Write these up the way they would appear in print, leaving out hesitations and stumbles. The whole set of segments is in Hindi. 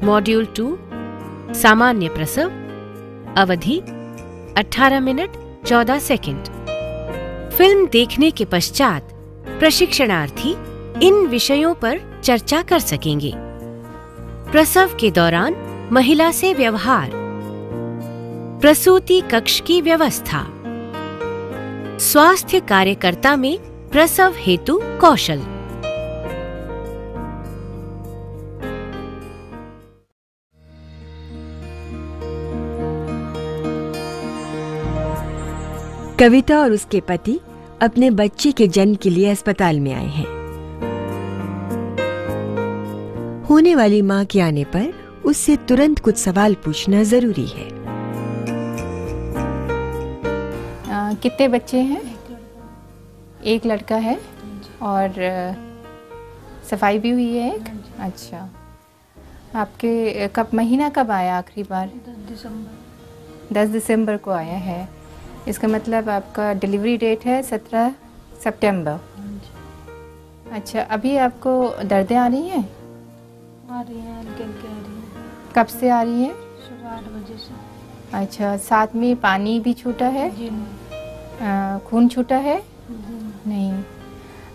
मॉड्यूल 2 सामान्य प्रसव, अवधि 18 मिनट 14 सेकंड। फिल्म देखने के पश्चात प्रशिक्षणार्थी इन विषयों पर चर्चा कर सकेंगे। प्रसव के दौरान महिला से व्यवहार, प्रसूति कक्ष की व्यवस्था, स्वास्थ्य कार्यकर्ता में प्रसव हेतु कौशल। कविता और उसके पति अपने बच्चे के जन्म के लिए अस्पताल में आए हैं। होने वाली मां के आने पर उससे तुरंत कुछ सवाल पूछना जरूरी है। कितने बच्चे हैं? एक लड़का है और सफाई भी हुई है एक? अच्छा, आपके कब महीना कब आया आखिरी बार? 10 दिसंबर को आया है। इसका मतलब आपका डिलीवरी डेट है 17 सितंबर। अच्छा, अभी आपको दर्दें आ रही हैं? आ रही हैं, हल्की हल्की आ रही हैं। कब से आ रही हैं? सुबह 8 बजे से। अच्छा, साथ में पानी भी छूटा है? जी नहीं। खून छूटा है? जी नहीं।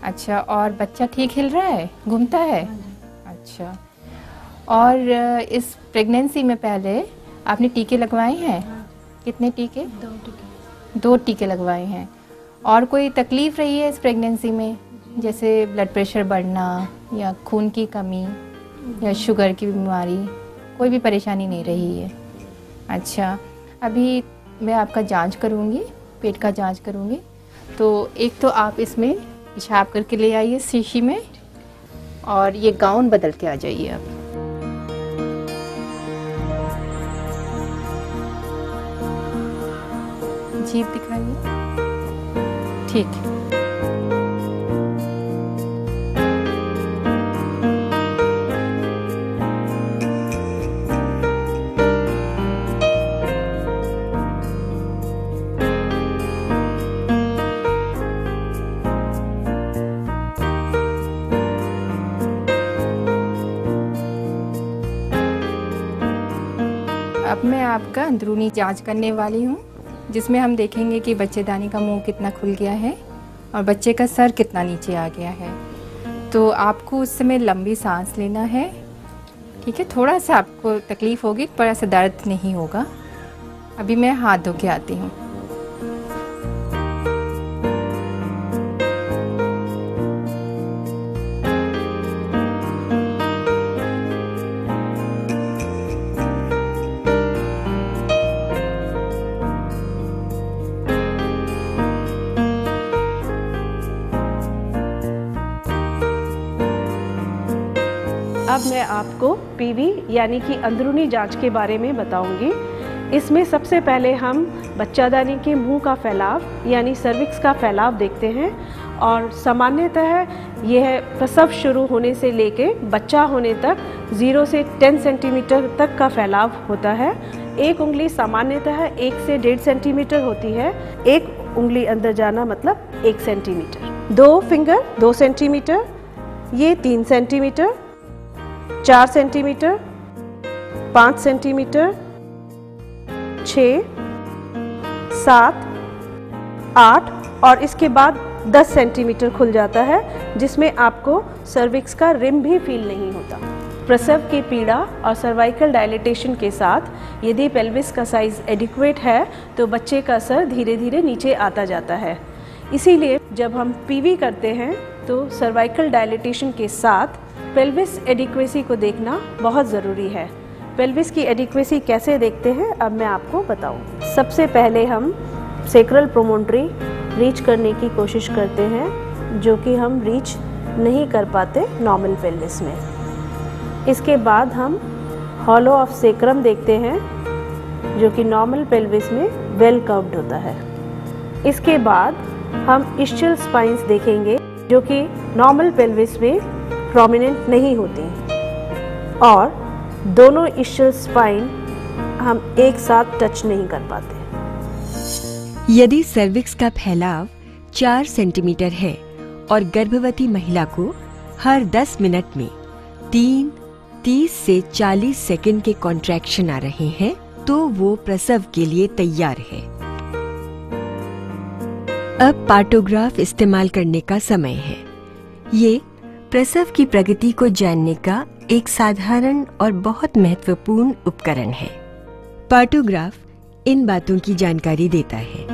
अच्छा, और बच्चा ठीक हिल रहा है, घूमता है? अच्छा, और इस प्रेगनेंसी में पहले आपने टीके लगवाए हैं? कितने टीके? 2 टीके। 2 टीके लगवाए हैं। और कोई तकलीफ रही है इस प्रेगनेंसी में, जैसे ब्लड प्रेशर बढ़ना या खून की कमी या शुगर की बीमारी? कोई भी परेशानी नहीं रही है? अच्छा, अभी मैं आपका जांच करूँगी, पेट का जांच करूँगी। तो एक तो आप इसमें पेशाब करके ले आइए शीशी में, और ये गाउन बदल के आ जाइए आप। जीभ दिखाइए। ठीक है। अब मैं आपका अंदरूनी जांच करने वाली हूँ, जिसमें हम देखेंगे कि बच्चेदानी का मुंह कितना खुल गया है और बच्चे का सर कितना नीचे आ गया है। तो आपको उस समय लंबी सांस लेना है, ठीक है? थोड़ा सा आपको तकलीफ होगी पर ऐसा दर्द नहीं होगा। अभी मैं हाथ धो के आती हूँ। अब मैं आपको पीवी यानी कि अंदरूनी जांच के बारे में बताऊंगी। इसमें सबसे पहले हम बच्चादानी के मुंह का फैलाव यानी सर्विक्स का फैलाव देखते हैं, और सामान्यतः यह प्रसव शुरू होने से लेके बच्चा होने तक 0 से 10 सेंटीमीटर तक का फैलाव होता है। एक उंगली सामान्यतः 1 से 1.5 सेंटीमीटर होती है। एक उंगली अंदर जाना मतलब 1 सेंटीमीटर। 2 फिंगर 2 सेंटीमीटर, ये 3 सेंटीमीटर, 4 सेंटीमीटर, 5 सेंटीमीटर, 6, 7, 8 और इसके बाद 10 सेंटीमीटर खुल जाता है, जिसमें आपको सर्विक्स का रिम भी फील नहीं होता। प्रसव की पीड़ा और सर्वाइकल डायलिटेशन के साथ यदि पेल्विस का साइज एडिक्वेट है तो बच्चे का सर धीरे धीरे नीचे आता जाता है। इसीलिए जब हम पीवी करते हैं तो सर्वाइकल डायलिटेशन के साथ पेल्विस एडिक्वेसी को देखना बहुत ज़रूरी है। पेल्विस की एडिक्वेसी कैसे देखते हैं अब मैं आपको बताऊंगी। सबसे पहले हम सेक्रल प्रोमोन्ट्री रीच करने की कोशिश करते हैं, जो कि हम रीच नहीं कर पाते नॉर्मल पेल्विस में। इसके बाद हम हॉलो ऑफ सेक्रम देखते हैं, जो कि नॉर्मल पेल्विस में वेल कर्व्ड होता है। इसके बाद हम इस्चियल स्पाइंस देखेंगे, जो कि नॉर्मल पेल्विस में प्रोमिनेंट नहीं होती, और दोनों इस्चियल स्पाइन हम एक साथ टच नहीं कर पाते। यदि सर्विक्स का फैलाव 4 सेंटीमीटर है और गर्भवती महिला को हर 10 मिनट में 3, 30 से 40 सेकंड के कॉन्ट्रैक्शन आ रहे हैं तो वो प्रसव के लिए तैयार है। अब पार्टोग्राफ इस्तेमाल करने का समय है। ये प्रसव की प्रगति को जानने का एक साधारण और बहुत महत्वपूर्ण उपकरण है। पार्टोग्राफ इन बातों की जानकारी देता है: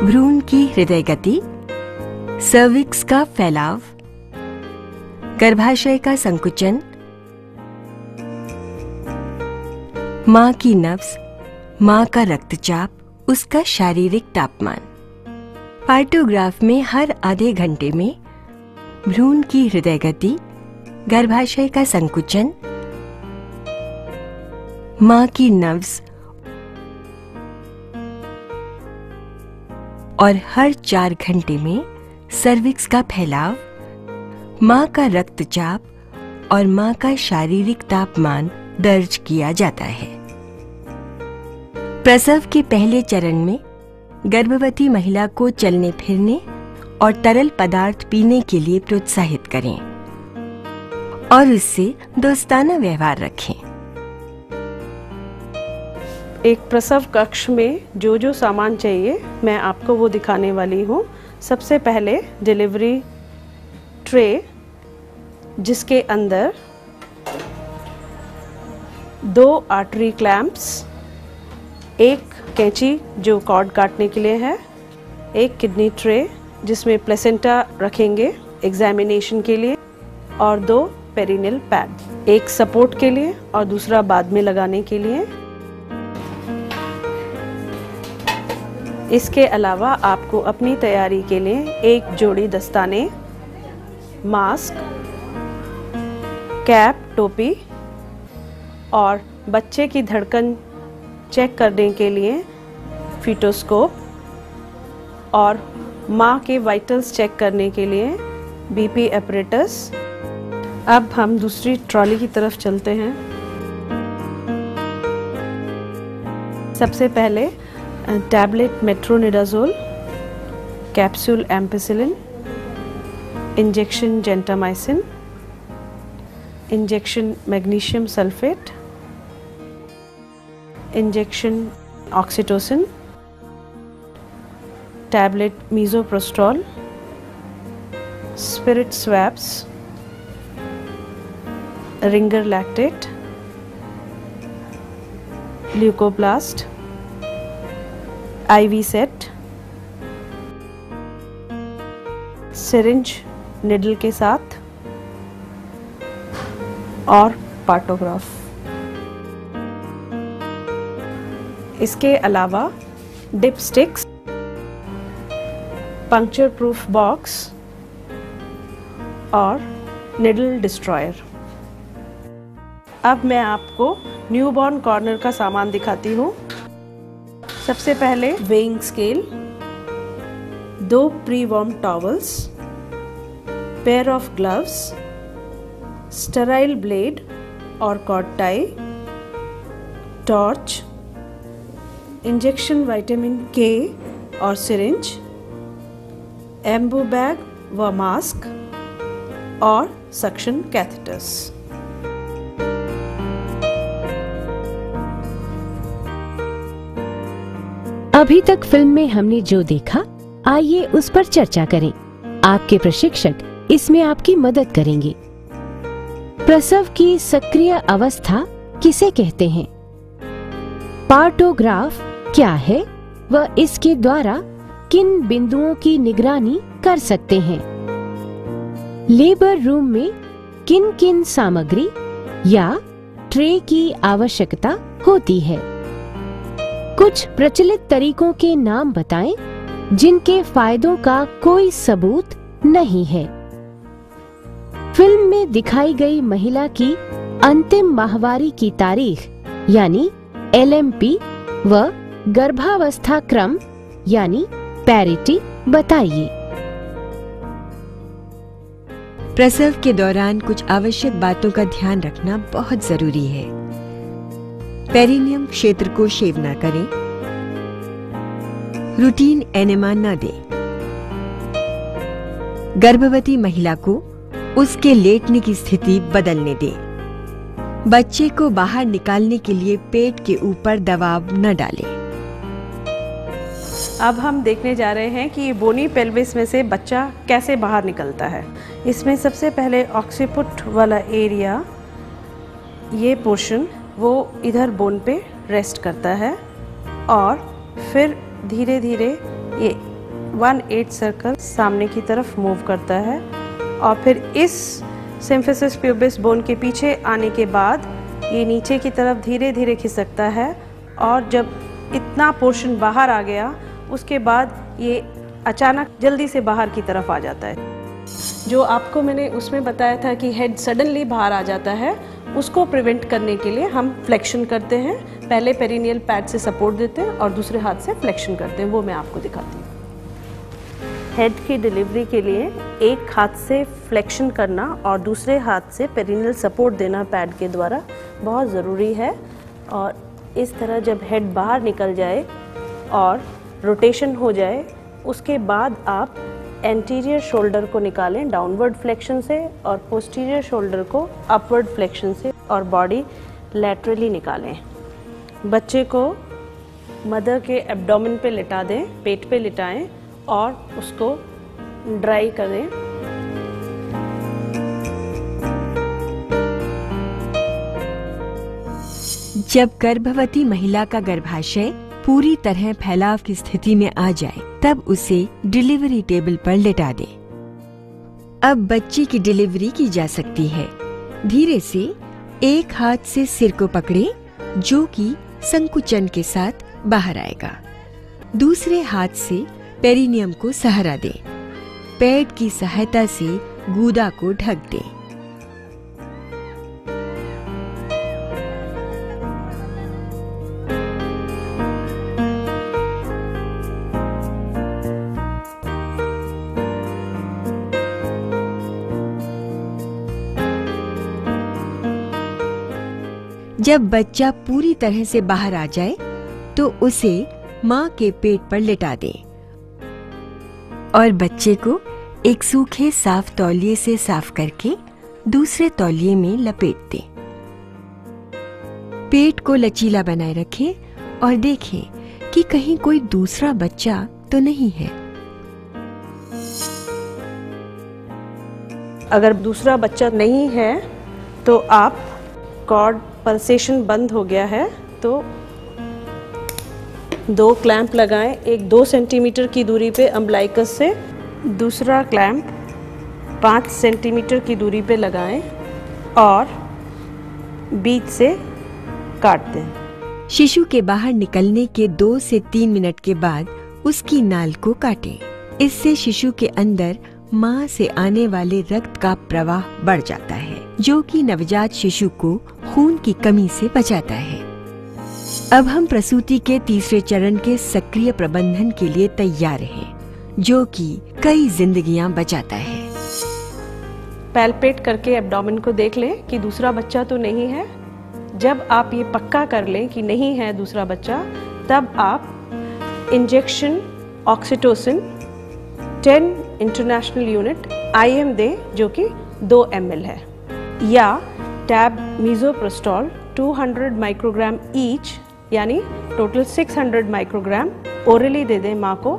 भ्रूण की हृदय गति, सर्विक्स का फैलाव, गर्भाशय का संकुचन, मां की नब्ज, मां का रक्तचाप, उसका शारीरिक तापमान। पार्टोग्राफ में हर आधे घंटे में भ्रूण की हृदय गति, गर्भाशय का संकुचन, मां की नब्ज और हर 4 घंटे में सर्विक्स का फैलाव, मां का रक्तचाप और मां का शारीरिक तापमान दर्ज किया जाता है। प्रसव के पहले चरण में गर्भवती महिला को चलने फिरने और तरल पदार्थ पीने के लिए प्रोत्साहित करें और उससे दोस्ताना व्यवहार रखें। एक प्रसव कक्ष में जो जो सामान चाहिए मैं आपको वो दिखाने वाली हूँ। सबसे पहले डिलीवरी ट्रे, जिसके अंदर 2 आर्टरी क्लैंप्स, एक कैंची जो कॉर्ड काटने के लिए है, एक किडनी ट्रे जिसमें प्लेसेंटा रखेंगे एग्जामिनेशन के लिए, और 2 पेरिनियल पैड, एक सपोर्ट के लिए और दूसरा बाद में लगाने के लिए। इसके अलावा आपको अपनी तैयारी के लिए एक जोड़ी दस्ताने, मास्क, कैप, टोपी और बच्चे की धड़कन चेक करने के लिए फीटोस्कोप और माँ के वाइटल्स चेक करने के लिए बीपी एपरेटस। अब हम दूसरी ट्रॉली की तरफ चलते हैं। सबसे पहले tablet metronidazole, capsule ampicillin, injection gentamicin, injection magnesium sulphate, injection oxytocin, tablet misoprostol, spirit swabs, Ringer lactate, Leukoplast, IV set, syringe needle के साथ और पार्टोग्राफ। इसके अलावा dip sticks, puncture proof box और निडल डिस्ट्रॉयर। अब मैं आपको न्यूबॉर्न कॉर्नर का सामान दिखाती हूँ। सबसे पहले weighing scale, 2 pre warm towels, pair of gloves, sterile blade और cord tie, torch, injection vitamin K और सिरिंज, एम्बू बैग व मास्क और सक्शन कैथेटर्स। अभी तक फिल्म में हमने जो देखा, आइए उस पर चर्चा करें। आपके प्रशिक्षक इसमें आपकी मदद करेंगे। प्रसव की सक्रिय अवस्था किसे कहते हैं? पार्टोग्राफ क्या है व इसके द्वारा किन बिंदुओं की निगरानी कर सकते हैं? लेबर रूम में किन किन सामग्री या ट्रे की आवश्यकता होती है? कुछ प्रचलित तरीकों के नाम बताएं जिनके फायदों का कोई सबूत नहीं है। फिल्म में दिखाई गई महिला की अंतिम माहवारी की तारीख यानी LMP व गर्भावस्था क्रम यानी पैरिटी बताइए। प्रसव के दौरान कुछ आवश्यक बातों का ध्यान रखना बहुत जरूरी है। पेरिनियम क्षेत्र को शेव न करें, रूटीन एनेमा न दें, गर्भवती महिला को उसके लेटने की स्थिति बदलने दें। बच्चे को बाहर निकालने के लिए पेट के ऊपर दबाव न डालें। अब हम देखने जा रहे हैं कि ये बोनी पेल्विस में से बच्चा कैसे बाहर निकलता है। इसमें सबसे पहले ऑक्सीपुट वाला एरिया, ये पोर्शन वो इधर बोन पे रेस्ट करता है और फिर धीरे धीरे ये 1/8 सर्कल सामने की तरफ मूव करता है और फिर इस सिम्फिसिस प्यूबिस बोन के पीछे आने के बाद ये नीचे की तरफ धीरे धीरे खिसकता है और जब इतना पोर्शन बाहर आ गया उसके बाद ये अचानक जल्दी से बाहर की तरफ आ जाता है। जो आपको मैंने उसमें बताया था कि हेड सडनली बाहर आ जाता है, उसको प्रिवेंट करने के लिए हम फ्लेक्शन करते हैं। पहले पेरिनियल पैड से सपोर्ट देते हैं और दूसरे हाथ से फ्लेक्शन करते हैं, वो मैं आपको दिखाती हूँ। हेड की डिलीवरी के लिए एक हाथ से फ्लेक्शन करना और दूसरे हाथ से पेरिनियल सपोर्ट देना पैड के द्वारा बहुत ज़रूरी है। और इस तरह जब हेड बाहर निकल जाए और रोटेशन हो जाए, उसके बाद आप एंटीरियर शोल्डर को निकालें डाउनवर्ड फ्लेक्शन से और पोस्टीरियर शोल्डर को अपवर्ड फ्लेक्शन से और बॉडी लैटरली निकालें। बच्चे को मदर के एब्डोमेन पे लिटा दें, पेट पे लिटाएं और उसको ड्राई करें। जब गर्भवती महिला का गर्भाशय पूरी तरह फैलाव की स्थिति में आ जाए, तब उसे डिलीवरी टेबल पर लेटा दें। अब बच्चे की डिलीवरी की जा सकती है। धीरे से एक हाथ से सिर को पकड़ें, जो कि संकुचन के साथ बाहर आएगा। दूसरे हाथ से पेरिनियम को सहारा दें। पैड की सहायता से गूदा को ढक दें। जब बच्चा पूरी तरह से बाहर आ जाए तो उसे मां के पेट पर लेटा दें और बच्चे को एक सूखे साफ तौलिए से साफ करके दूसरे तौलिए में लपेट दें। पेट को लचीला बनाए रखें और देखें कि कहीं कोई दूसरा बच्चा तो नहीं है। अगर दूसरा बच्चा नहीं है तो आप कॉर्ड पल्सेशन बंद हो गया है तो 2 क्लैंप लगाएं, एक 2 सेंटीमीटर की दूरी पे अम्बलाइकस से, दूसरा क्लैंप 5 सेंटीमीटर की दूरी पे लगाएं और बीच से काट दें। शिशु के बाहर निकलने के 2 से 3 मिनट के बाद उसकी नाल को काटें। इससे शिशु के अंदर मां से आने वाले रक्त का प्रवाह बढ़ जाता है, जो कि नवजात शिशु को खून की कमी से बचाता है। अब हम प्रसूति के तीसरे चरण के सक्रिय प्रबंधन के लिए तैयार हैं, जो कि कई जिंदगियां बचाता है। पैल्पेट करके एब्डोमेन को देख लें कि दूसरा बच्चा तो नहीं है। जब आप ये पक्का कर लें कि नहीं है दूसरा बच्चा, तब आप injection oxytocin 10 international unit IM दें, जो कि 2 ml है, या टैब मीज़ोप्रोस्टॉल 200 माइक्रोग्राम ईच यानी टोटल 600 माइक्रोग्राम ओरली दे दें माँ को।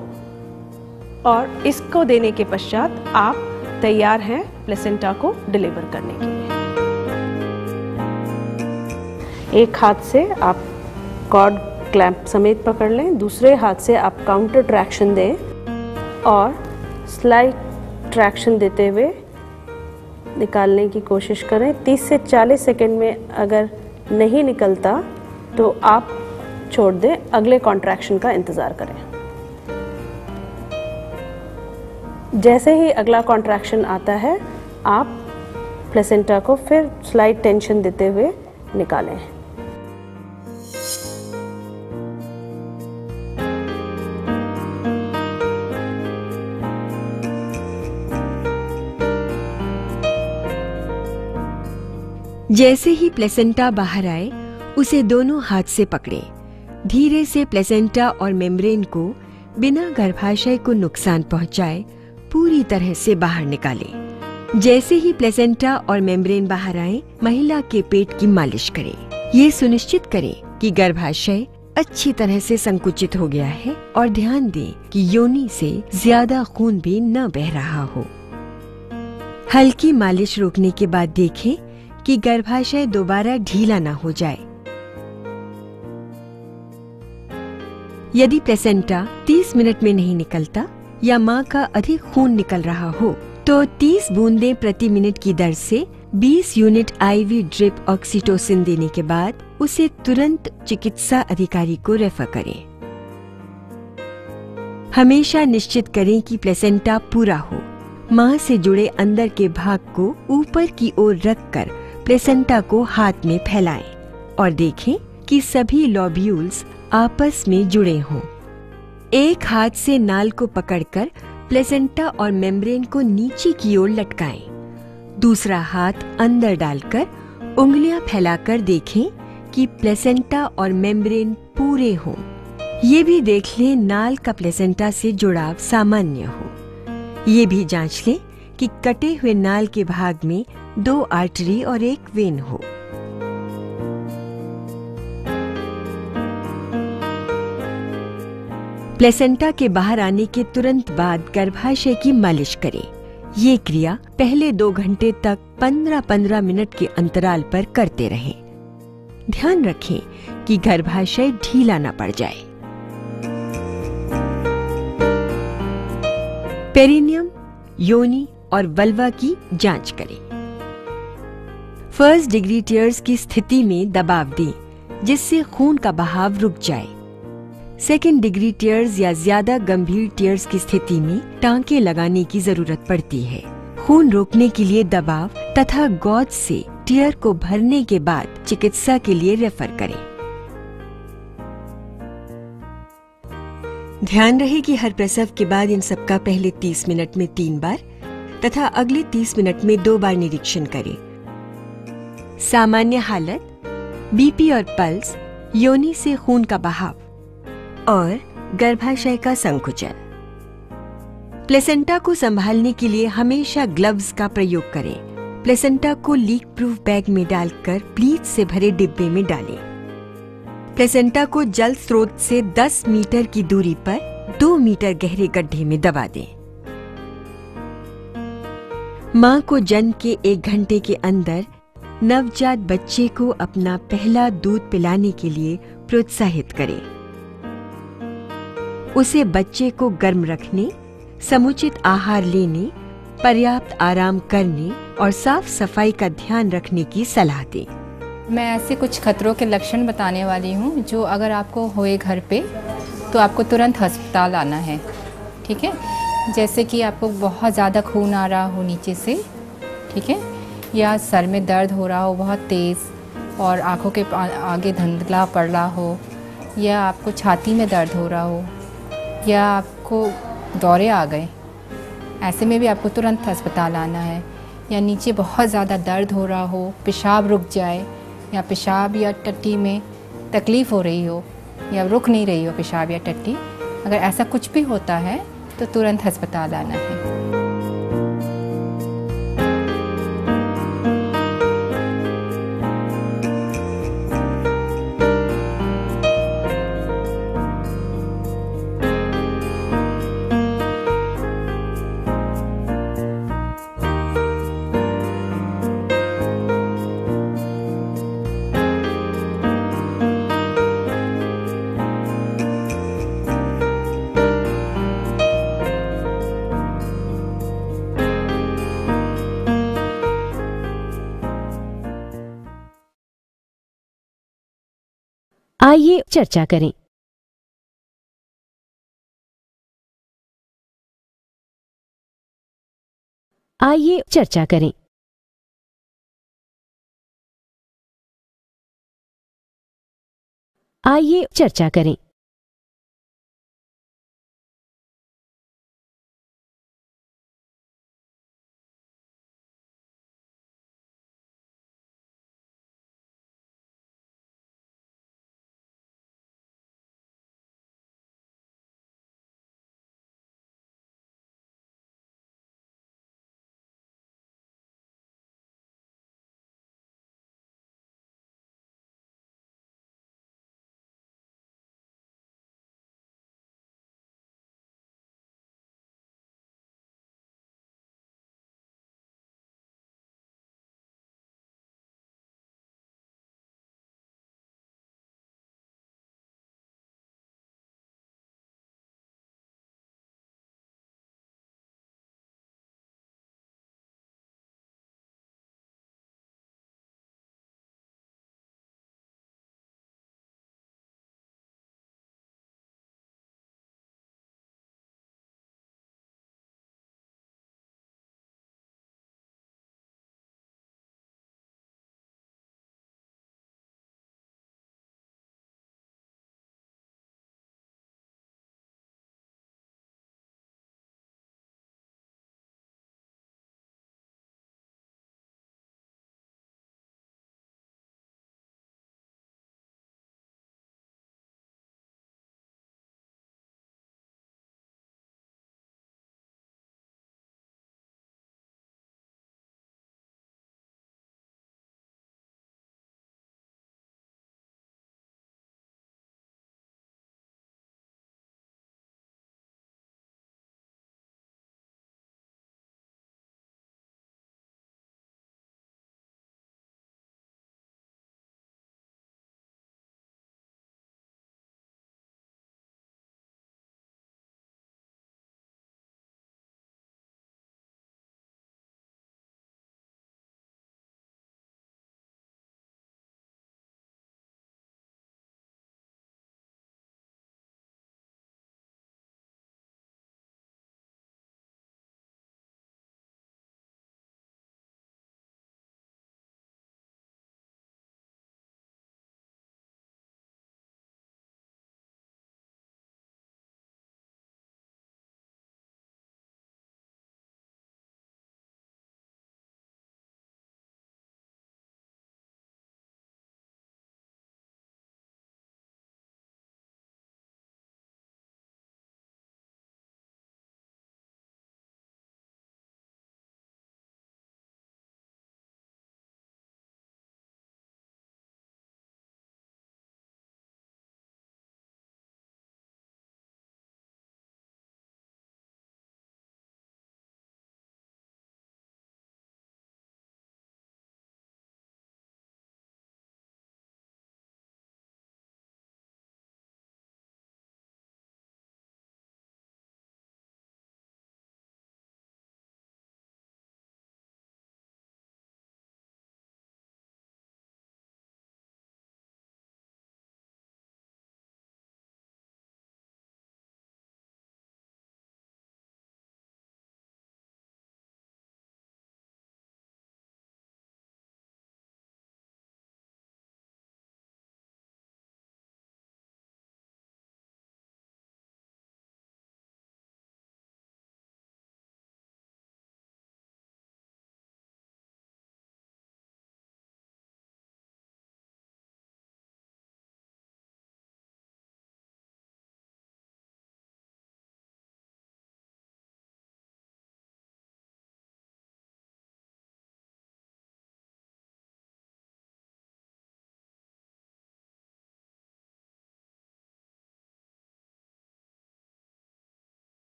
और इसको देने के पश्चात आप तैयार हैं प्लेसेंटा को डिलीवर करने के लिए। एक हाथ से आप कॉर्ड क्लैंप समेत पकड़ लें, दूसरे हाथ से आप काउंटर ट्रैक्शन दें और स्लाइड ट्रैक्शन देते हुए निकालने की कोशिश करें। 30 से 40 सेकंड में अगर नहीं निकलता तो आप छोड़ दें, अगले कॉन्ट्रैक्शन का इंतज़ार करें। जैसे ही अगला कॉन्ट्रैक्शन आता है, आप प्लेसेंटा को फिर स्लाइड टेंशन देते हुए निकालें। जैसे ही प्लेसेंटा बाहर आए, उसे दोनों हाथ से पकड़ें। धीरे से प्लेसेंटा और मेम्ब्रेन को बिना गर्भाशय को नुकसान पहुंचाए पूरी तरह से बाहर निकालें। जैसे ही प्लेसेंटा और मेम्ब्रेन बाहर आए, महिला के पेट की मालिश करें। ये सुनिश्चित करें कि गर्भाशय अच्छी तरह से संकुचित हो गया है और ध्यान दें कि योनि से ज्यादा खून भी न बह रहा हो। हल्की मालिश रोकने के बाद देखें कि गर्भाशय दोबारा ढीला न हो जाए। यदि प्लेसेंटा 30 मिनट में नहीं निकलता या मां का अधिक खून निकल रहा हो तो 30 बूंदें प्रति मिनट की दर से 20 यूनिट आईवी ड्रिप ऑक्सीटोसिन देने के बाद उसे तुरंत चिकित्सा अधिकारी को रेफर करें। हमेशा निश्चित करें कि प्लेसेंटा पूरा हो। मां से जुड़े अंदर के भाग को ऊपर की ओर रखकर प्लेसेंटा को हाथ में फैलाएं और देखें कि सभी लॉब्यूल्स आपस में जुड़े हों। एक हाथ से नाल को पकड़कर प्लेसेंटा और मेम्ब्रेन को नीचे की ओर लटकाएं। दूसरा हाथ अंदर डालकर उंगलियां फैलाकर देखें कि प्लेसेंटा और मेम्ब्रेन पूरे हों। ये भी देख लें नाल का प्लेसेंटा से जुड़ाव सामान्य हो। ये भी जांच लें कि कटे हुए नाल के भाग में 2 आर्टरी और 1 वेन हो। प्लेसेंटा के बाहर आने के तुरंत बाद गर्भाशय की मालिश करें। ये क्रिया पहले 2 घंटे तक 15-15 मिनट के अंतराल पर करते रहें। ध्यान रखें कि गर्भाशय ढीला न पड़ जाए। पेरिनियम, योनि और वल्वा की जांच करें। फर्स्ट डिग्री टियर्स की स्थिति में दबाव दें जिससे खून का बहाव रुक जाए। सेकेंड डिग्री टियर्स या ज्यादा गंभीर टियर्स की स्थिति में टांके लगाने की जरूरत पड़ती है। खून रोकने के लिए दबाव तथा गॉज से टियर को भरने के बाद चिकित्सा के लिए रेफर करें। ध्यान रहे कि हर प्रसव के बाद इन सबका पहले 30 मिनट में 3 बार तथा अगले 30 मिनट में 2 बार निरीक्षण करें। सामान्य हालत, बीपी और पल्स, योनि से खून का बहाव और गर्भाशय का संकुचन। प्लेसेंटा को संभालने के लिए हमेशा ग्लव्स का प्रयोग करें। प्लेसेंटा को लीक प्रूफ बैग में डालकर ब्लीच से भरे डिब्बे में डालें। प्लेसेंटा को जल स्रोत से 10 मीटर की दूरी पर 2 मीटर गहरे गड्ढे में दबा दें। मां को जन्म के 1 घंटे के अंदर नवजात बच्चे को अपना पहला दूध पिलाने के लिए प्रोत्साहित करें। उसे बच्चे को गर्म रखने, समुचित आहार लेने, पर्याप्त आराम करने और साफ सफाई का ध्यान रखने की सलाह दें। मैं ऐसे कुछ खतरों के लक्षण बताने वाली हूँ जो अगर आपको होए घर पे तो आपको तुरंत अस्पताल आना है। ठीक है, जैसे कि आपको बहुत ज़्यादा खून आ रहा हो नीचे से, ठीक है, या सर में दर्द हो रहा हो बहुत तेज़ और आँखों के आगे धुंधला पड़ रहा हो, या आपको छाती में दर्द हो रहा हो, या आपको दौरे आ गए, ऐसे में भी आपको तुरंत अस्पताल आना है। या नीचे बहुत ज़्यादा दर्द हो रहा हो, पेशाब रुक जाए या पेशाब या टट्टी में तकलीफ़ हो रही हो या रुक नहीं रही हो पेशाब या टट्टी, अगर ऐसा कुछ भी होता है तो तुरंत अस्पताल आना है। आइए चर्चा करें। आइए चर्चा करें। आइए चर्चा करें।